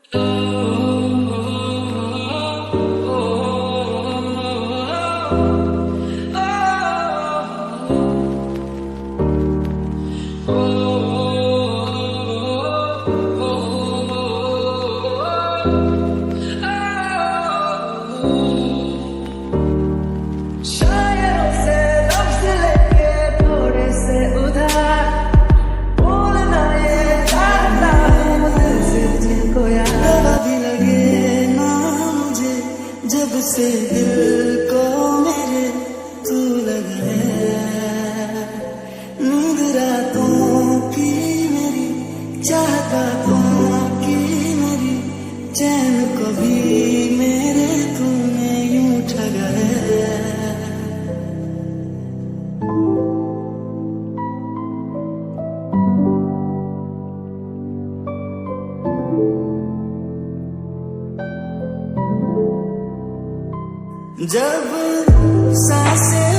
शायरों से लफ्ज लेके थोड़े से उधार बोलना ये चाहता हूँ दिल से तुझको यार भी लगे ना मुझे जब से दिल को मेरे तू लगा है नींद रातों की मेरी चाहता की मेरी चैन को भी मेरे तूने यूं ठगा है। जब सांसें